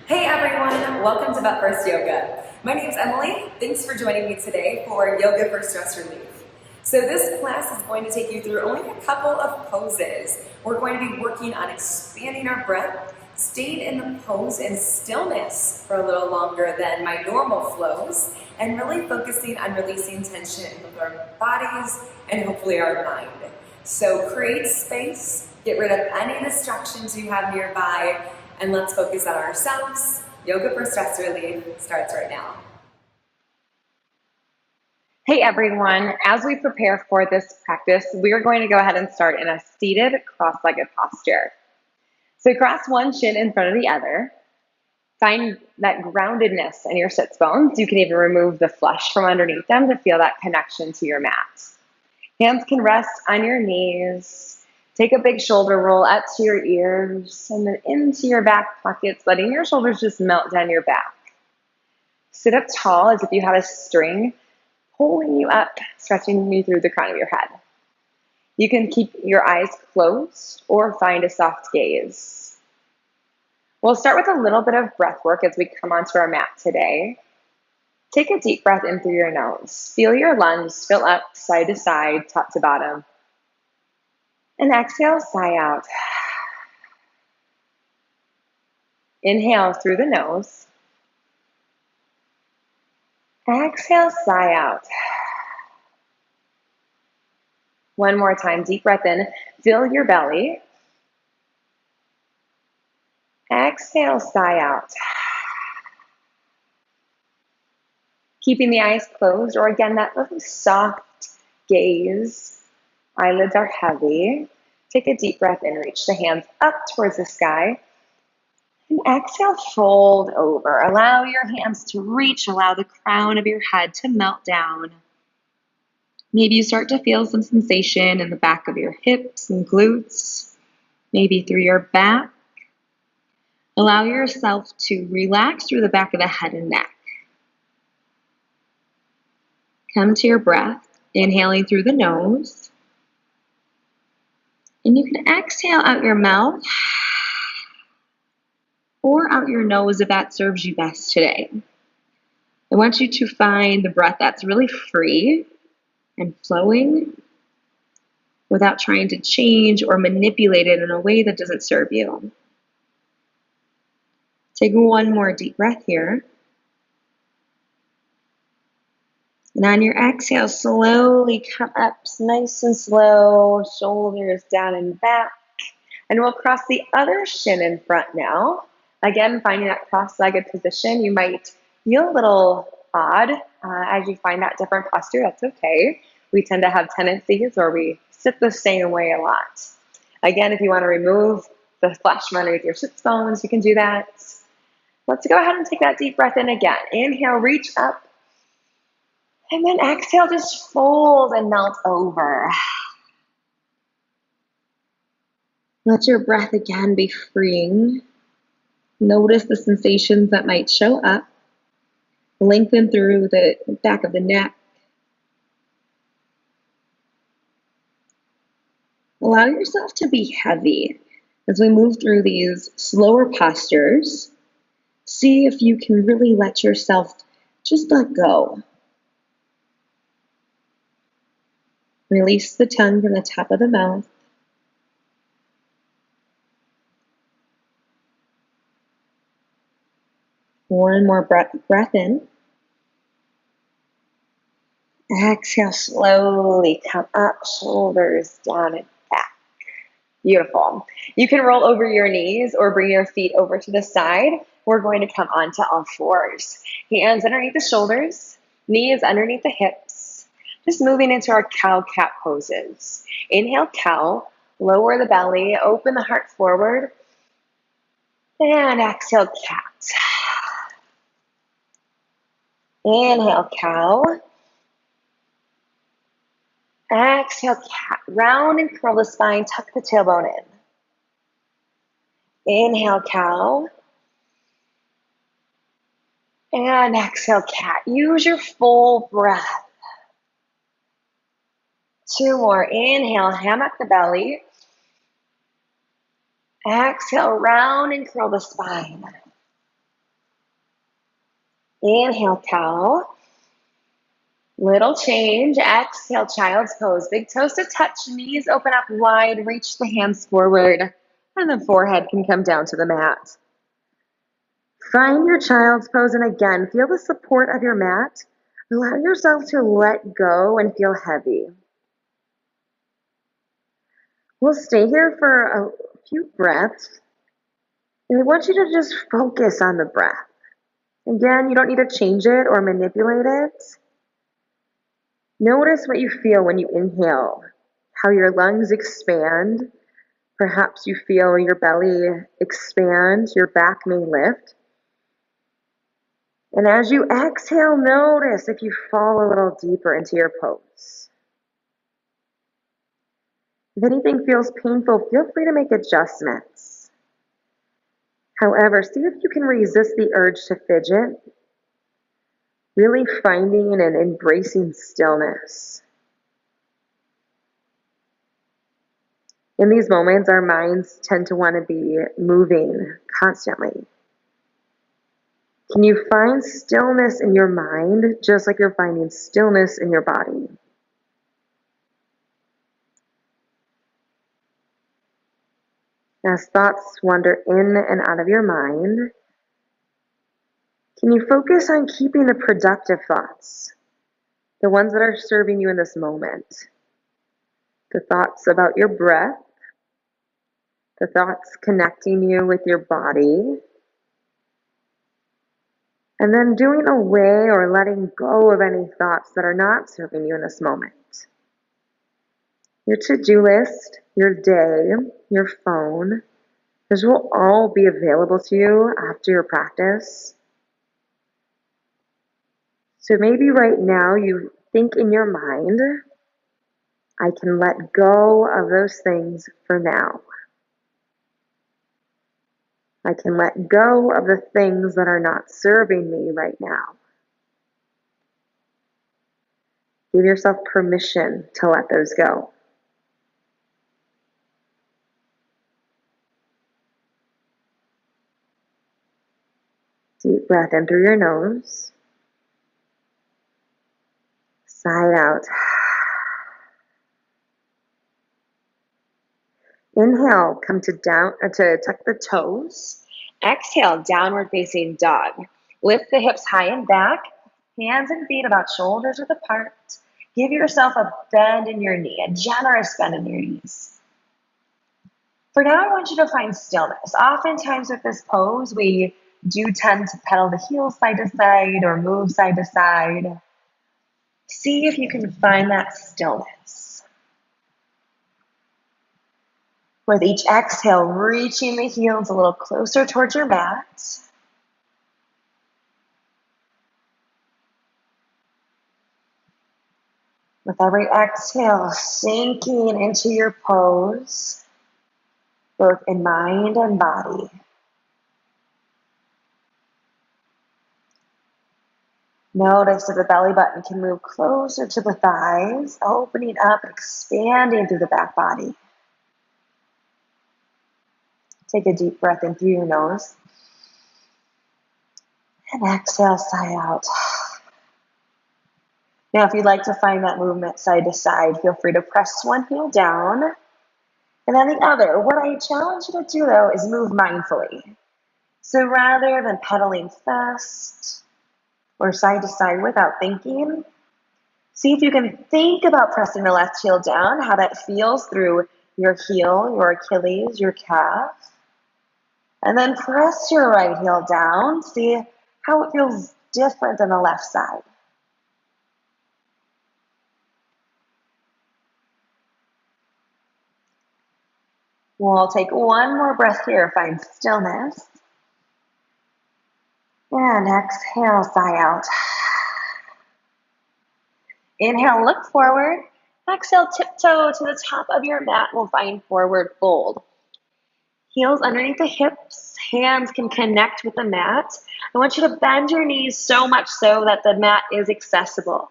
Hey everyone, welcome to Butt First Yoga. My name's Emily. Thanks for joining me today for Yoga for Stress Relief. So this class is going to take you through only a couple of poses. We're going to be working on expanding our breath, staying in the pose in stillness for a little longer than my normal flows, and really focusing on releasing tension with our bodies and hopefully our mind. So create space, get rid of any distractions you have nearby, and let's focus on ourselves. Yoga for Stress Relief starts right now. Hey everyone, as we prepare for this practice, we are going to go ahead and start in a seated cross-legged posture. So cross one shin in front of the other. Find that groundedness in your sits bones. You can even remove the flesh from underneath them to feel that connection to your mat. Hands can rest on your knees. Take a big shoulder roll up to your ears and then into your back pockets, letting your shoulders just melt down your back. Sit up tall as if you had a string pulling you up, stretching you through the crown of your head. You can keep your eyes closed or find a soft gaze. We'll start with a little bit of breath work as we come onto our mat today. Take a deep breath in through your nose. Feel your lungs fill up side to side, top to bottom. And exhale, sigh out. Inhale through the nose. Exhale, sigh out. One more time, deep breath in. Fill your belly. Exhale, sigh out. Keeping the eyes closed, or again, that little soft gaze. Eyelids are heavy. Take a deep breath in, reach the hands up towards the sky. And exhale, fold over. Allow your hands to reach, allow the crown of your head to melt down. Maybe you start to feel some sensation in the back of your hips and glutes, maybe through your back. Allow yourself to relax through the back of the head and neck. Come to your breath, inhaling through the nose. And you can exhale out your mouth or out your nose if that serves you best today. I want you to find the breath that's really free and flowing without trying to change or manipulate it in a way that doesn't serve you. Take one more deep breath here. And on your exhale, slowly come up nice and slow, shoulders down and back. And we'll cross the other shin in front now. Again, finding that cross-legged position. You might feel a little odd as you find that different posture. That's okay. We tend to have tendencies where we sit the same way a lot. Again, if you want to remove the flesh from underneath your sits bones, you can do that. Let's go ahead and take that deep breath in again. Inhale, reach up. And then exhale, just fold and melt over. Let your breath again be freeing. Notice the sensations that might show up. Lengthen through the back of the neck. Allow yourself to be heavy as we move through these slower postures. See if you can really let yourself just let go. Release the tongue from the top of the mouth. One more breath in. Exhale, slowly come up, shoulders down and back. Beautiful. You can roll over your knees or bring your feet over to the side. We're going to come onto all fours. Hands underneath the shoulders, knees underneath the hips. Just moving into our cow-cat poses. Inhale, cow. Lower the belly, open the heart forward. And exhale, cat. Inhale, cow. Exhale, cat. Round and curl the spine, tuck the tailbone in. Inhale, cow. And exhale, cat. Use your full breath. Two more. Inhale, hammock the belly. Exhale, round and curl the spine. Inhale, cow. Little change. Exhale, child's pose. Big toes to touch, knees open up wide, reach the hands forward, and the forehead can come down to the mat. Find your child's pose, and again, feel the support of your mat. Allow yourself to let go and feel heavy. We'll stay here for a few breaths, and I want you to just focus on the breath. Again, you don't need to change it or manipulate it. Notice what you feel when you inhale, how your lungs expand. Perhaps you feel your belly expand, your back may lift. And as you exhale, notice if you fall a little deeper into your pose. If anything feels painful, feel free to make adjustments. However, see if you can resist the urge to fidget, really finding and embracing stillness. In these moments, our minds tend to want to be moving constantly. Can you find stillness in your mind just like you're finding stillness in your body? As thoughts wander in and out of your mind, can you focus on keeping the productive thoughts, the ones that are serving you in this moment? The thoughts about your breath, the thoughts connecting you with your body, and then doing away or letting go of any thoughts that are not serving you in this moment. Your to-do list, your day, your phone, those will all be available to you after your practice. So maybe right now you think in your mind, I can let go of those things for now. I can let go of the things that are not serving me right now. Give yourself permission to let those go. Deep breath in through your nose. Sigh out. Inhale, come to tuck the toes. Exhale, downward facing dog. Lift the hips high and back. Hands and feet about shoulders width apart. Give yourself a bend in your knee, a generous bend in your knees. For now, I want you to find stillness. Oftentimes with this pose, we do tend to pedal the heels side to side or move side to side. See if you can find that stillness. With each exhale, reaching the heels a little closer towards your mat. With every exhale, sinking into your pose, both in mind and body. Notice if the belly button can move closer to the thighs, opening up, expanding through the back body. Take a deep breath in through your nose. And exhale, sigh out. Now, if you'd like to find that movement side to side, feel free to press one heel down and then the other. What I challenge you to do, though, is move mindfully. So rather than pedaling fast or side to side without thinking, see if you can think about pressing the left heel down, how that feels through your heel, your Achilles, your calf. And then press your right heel down. See how it feels different than the left side. We'll take one more breath here, find stillness. And exhale, sigh out. Inhale, look forward. Exhale, tiptoe to the top of your mat. We'll find forward fold. Heels underneath the hips, hands can connect with the mat. I want you to bend your knees so much so that the mat is accessible.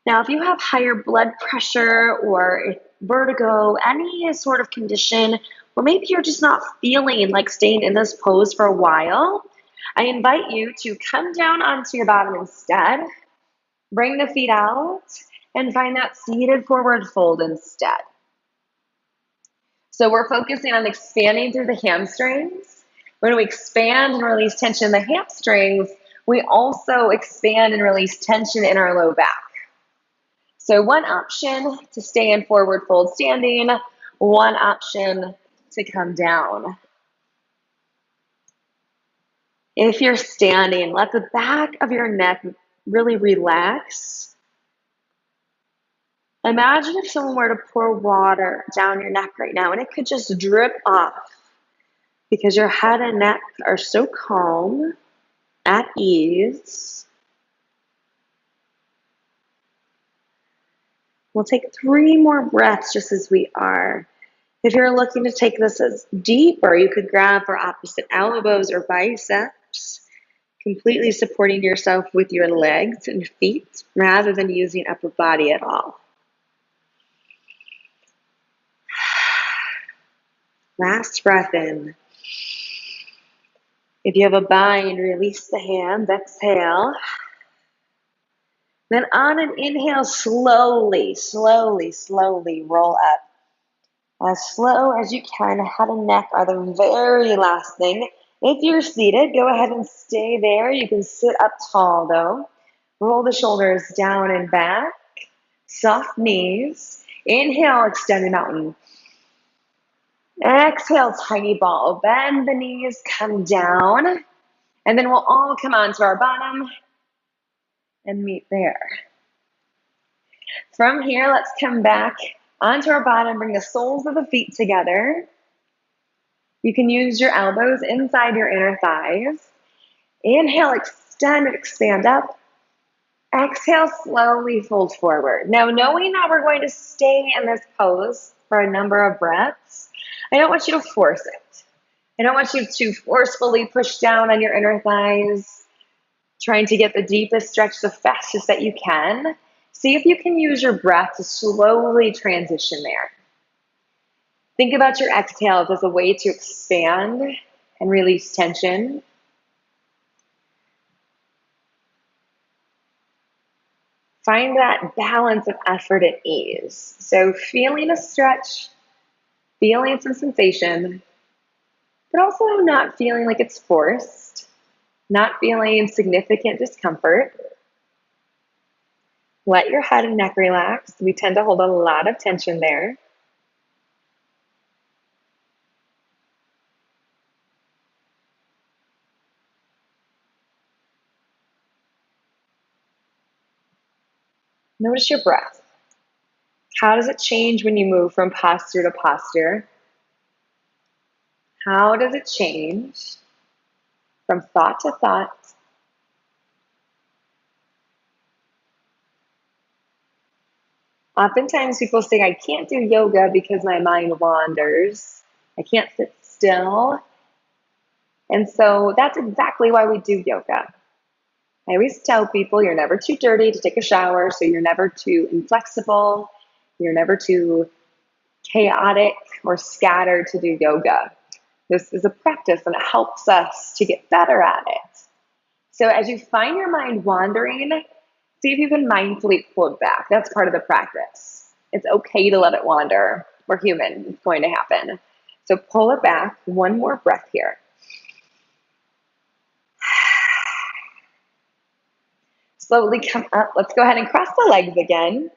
Now, if you have higher blood pressure or vertigo, any sort of condition, or maybe you're just not feeling like staying in this pose for a while, I invite you to come down onto your bottom instead. Bring the feet out and find that seated forward fold instead. So we're focusing on expanding through the hamstrings. When we expand and release tension in the hamstrings, we also expand and release tension in our low back. So one option to stay in forward fold standing, one option to come down. If you're standing, let the back of your neck really relax. Imagine if someone were to pour water down your neck right now and it could just drip off because your head and neck are so calm, at ease. We'll take 3 more breaths just as we are. If you're looking to take this as deeper, you could grab for opposite elbows or biceps, completely supporting yourself with your legs and feet rather than using upper body at all. Last breath in. If you have a bind, release the hands, exhale. Then on an inhale, slowly roll up. As slow as you can. Head and neck are the very last thing. If you're seated, go ahead and stay there. You can sit up tall though. Roll the shoulders down and back. Soft knees. Inhale, extended mountain. Exhale, tiny ball. Bend the knees, come down. And then we'll all come onto our bottom and meet there. From here, let's come back onto our bottom, bring the soles of the feet together. You can use your elbows inside your inner thighs. Inhale, extend and expand up. Exhale, slowly fold forward. Now, knowing that we're going to stay in this pose for a number of breaths, I don't want you to force it. I don't want you to forcefully push down on your inner thighs, trying to get the deepest stretch the fastest that you can. See if you can use your breath to slowly transition there. Think about your exhales as a way to expand and release tension. Find that balance of effort and ease. So feeling a stretch, feeling some sensation, but also not feeling like it's forced, not feeling significant discomfort. Let your head and neck relax. We tend to hold a lot of tension there. Notice your breath. How does it change when you move from posture to posture? How does it change from thought to thought? Oftentimes people say, I can't do yoga because my mind wanders. I can't sit still. And so that's exactly why we do yoga. I always tell people you're never too dirty to take a shower, so you're never too inflexible, you're never too chaotic or scattered to do yoga. This is a practice and it helps us to get better at it. So as you find your mind wandering, see if you can mindfully pull it back. That's part of the practice. It's okay to let it wander. We're human. It's going to happen. So pull it back. One more breath here. Slowly come up. Let's go ahead and cross the legs again.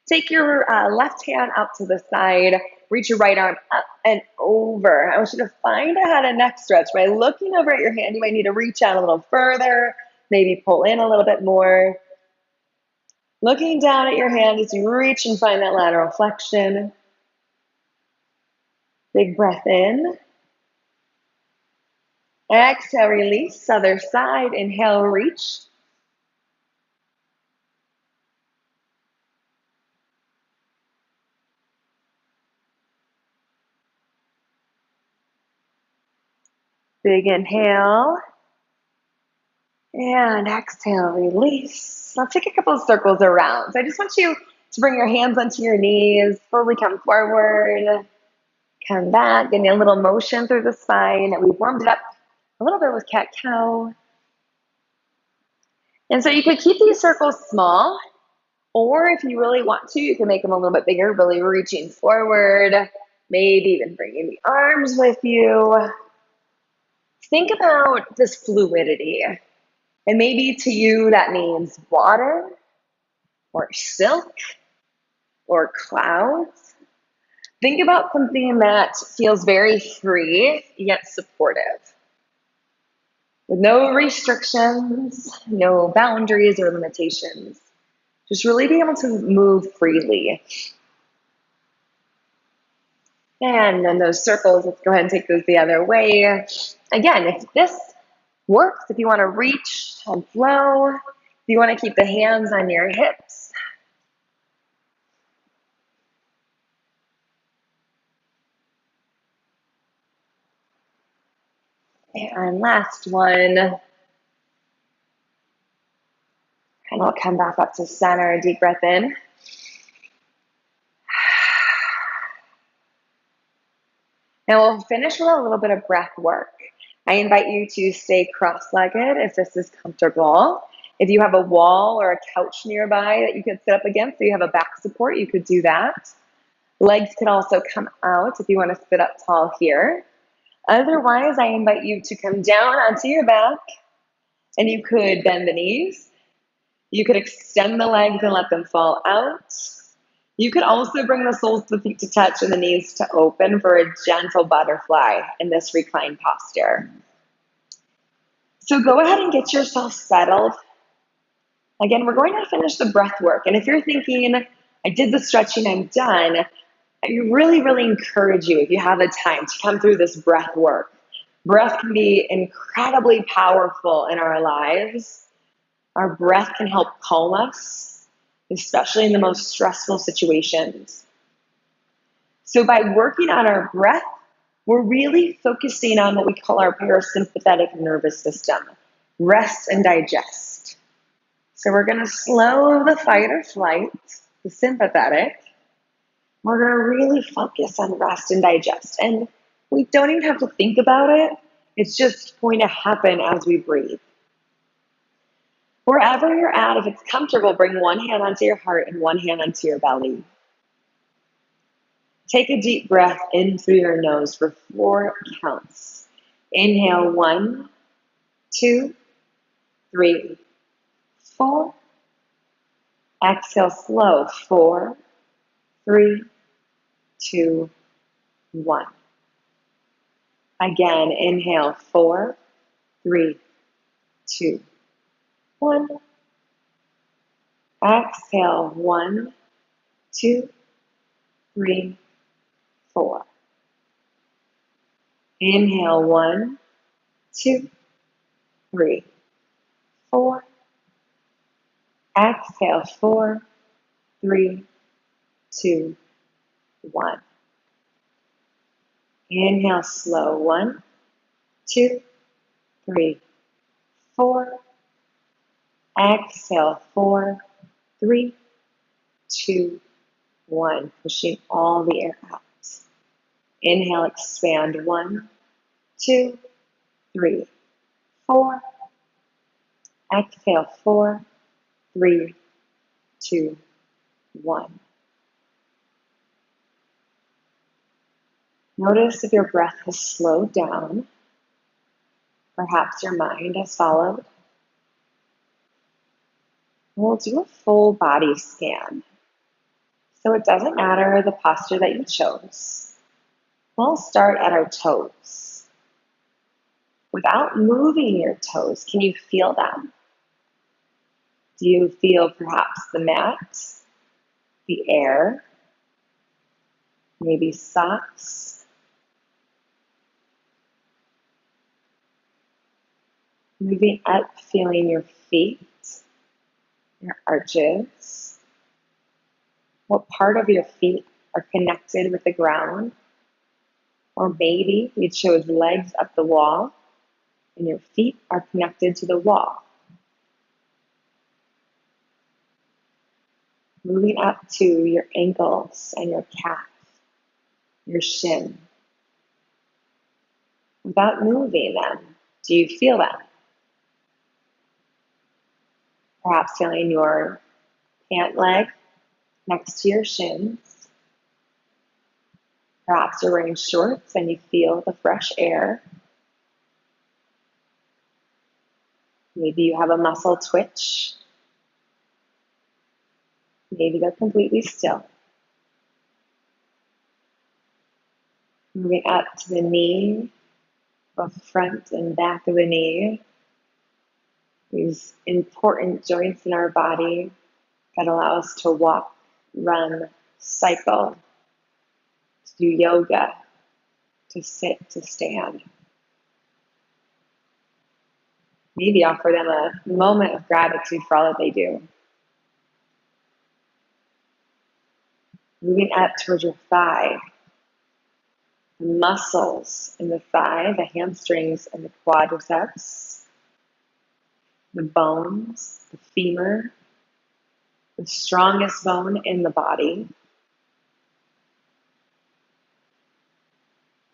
Take your left hand out to the side. Reach your right arm up and over. I want you to find a head and neck stretch. By looking over at your hand, you might need to reach out a little further, maybe pull in a little bit more. Looking down at your hand as you reach and find that lateral flexion. Big breath in. Exhale, release. Other side. Inhale, reach. Big inhale. And exhale, release. Now take a couple of circles around. So I just want you to bring your hands onto your knees, slowly come forward, come back, getting a little motion through the spine. We warmed it up a little bit with cat-cow. And so you could keep these circles small, or if you really want to, you can make them a little bit bigger, really reaching forward, maybe even bringing the arms with you. Think about this fluidity. And maybe to you that means water or silk or clouds. Think about something that feels very free yet supportive, with no restrictions, no boundaries or limitations. Just really be able to move freely. And then those circles, let's go ahead and take those the other way. Again, if this works, if you want to reach and flow, if you want to keep the hands on your hips. And last one. And we'll come back up to center, deep breath in. And we'll finish with a little bit of breath work. I invite you to stay cross-legged if this is comfortable. If you have a wall or a couch nearby that you could sit up against, so you have a back support, you could do that. Legs could also come out if you want to sit up tall here. Otherwise, I invite you to come down onto your back, and you could bend the knees. You could extend the legs and let them fall out. You could also bring the soles of the feet to touch and the knees to open for a gentle butterfly in this reclined posture. So go ahead and get yourself settled. Again, we're going to finish the breath work. And if you're thinking, I did the stretching, I'm done, I really, really encourage you, if you have the time, to come through this breath work. Breath can be incredibly powerful in our lives. Our breath can help calm us, especially in the most stressful situations. So by working on our breath, we're really focusing on what we call our parasympathetic nervous system, rest and digest. So we're going to slow the fight or flight, the sympathetic. We're going to really focus on rest and digest. And we don't even have to think about it. It's just going to happen as we breathe. Wherever you're at, if it's comfortable, bring one hand onto your heart and one hand onto your belly. Take a deep breath in through your nose for 4 counts. Inhale, 1, 2, 3, 4. Exhale slow, 4, 3, 2, 1. Again, inhale, 4, 3, 2, 1. Exhale, 1, 2, 3, 4. Inhale, 1, 2, 3, 4. Exhale, 4, 3, 2, 1. Inhale slow, 1, 2, 3, 4. Exhale, 4, 3, 2, 1. Pushing all the air out. Inhale, expand, 1, 2, 3, 4. Exhale, 4, 3, 2, 1. Notice if your breath has slowed down. Perhaps your mind has followed. We'll do a full body scan. So it doesn't matter the posture that you chose. We'll start at our toes. Without moving your toes, can you feel them? Do you feel perhaps the mat, the air, maybe socks? Moving up, feeling your feet, your arches. What part of your feet are connected with the ground? Or maybe you chose legs up the wall and your feet are connected to the wall. Moving up to your ankles and your calf, your shin, without moving them. Do you feel that? Perhaps feeling your pant leg next to your shins. Perhaps you're wearing shorts and you feel the fresh air. Maybe you have a muscle twitch. Maybe they're completely still. Moving up to the knee, both front and back of the knee. These important joints in our body that allow us to walk, run, cycle, to do yoga, to sit, to stand. Maybe offer them a moment of gratitude for all that they do. Moving up towards your thigh. The muscles in the thigh, the hamstrings and the quadriceps, the bones, the femur, the strongest bone in the body.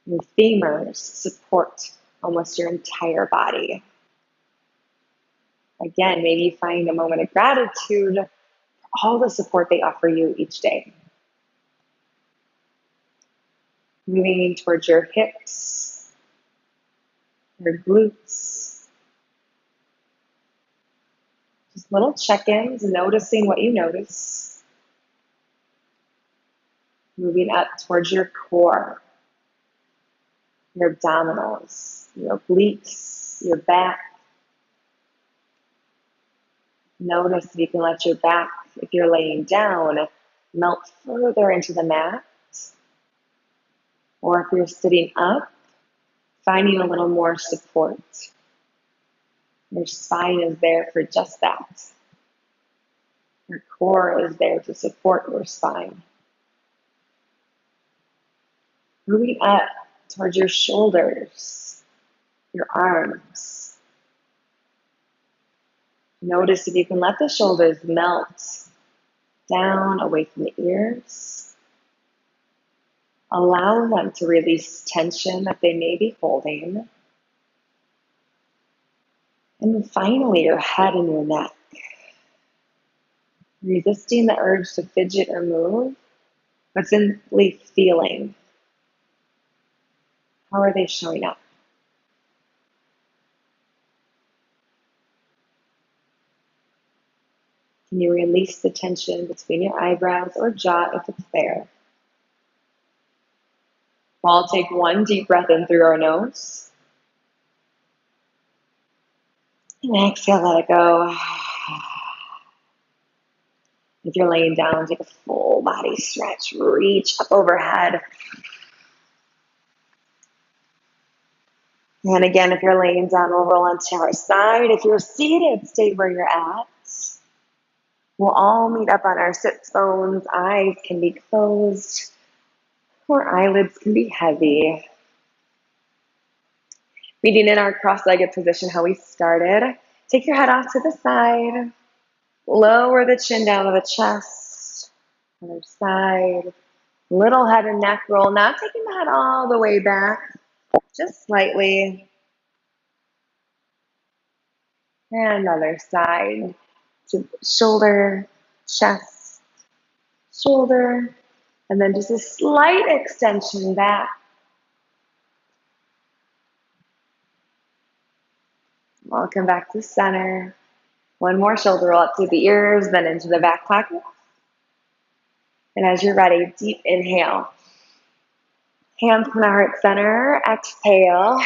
Your femurs support almost your entire body. Again, maybe you find a moment of gratitude for all the support they offer you each day. Moving towards your hips, your glutes. Just little check-ins, noticing what you notice. Moving up towards your core, your abdominals, your obliques, your back. Notice if you can let your back, if you're laying down, melt further into the mat. Or if you're sitting up, finding a little more support. Your spine is there for just that. Your core is there to support your spine. Moving up towards your shoulders, your arms. Notice if you can let the shoulders melt down away from the ears. Allow them to release tension that they may be holding. And then finally, your head and your neck. Resisting the urge to fidget or move, but simply feeling. How are they showing up? Can you release the tension between your eyebrows or jaw if it's there? We'll take one deep breath in through our nose. And exhale, let it go. If you're laying down, take a full body stretch. Reach up overhead. And again, if you're laying down, we'll roll onto our side. If you're seated, stay where you're at. We'll all meet up on our sits bones. Eyes can be closed, or eyelids can be heavy. Meeting in our cross-legged position, how we started. Take your head off to the side. Lower the chin down to the chest. Other side. Little head and neck roll. Not taking the head all the way back. Just slightly. And other side. To shoulder, chest, shoulder. And then just a slight extension back. Welcome back to center. One more shoulder roll up to the ears, then into the back pocket. And as you're ready, deep inhale. Hands from the heart center. Exhale.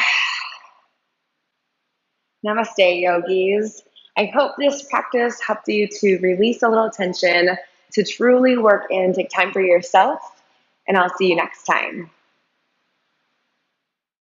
Namaste, yogis. I hope this practice helped you to release a little tension, to truly work in, take time for yourself, and I'll see you next time.